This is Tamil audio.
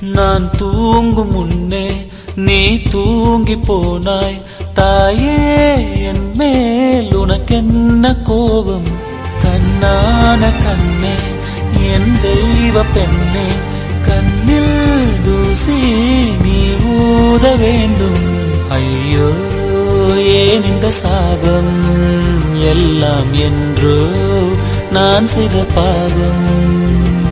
நான் தூங்கும் முன்னே நீ தூங்கி போனாய் தாயே, என் மேல் உனக்கென்ன கோபம்? கண்ணான கண்ணே, என் தெய்வ பெண்ணே, கண்ணில் தூசி நீ ஊத வேண்டும். ஐயோ ஏன் இந்த சாபம் எல்லாம் என்றோ நான் செய்த பாவம்.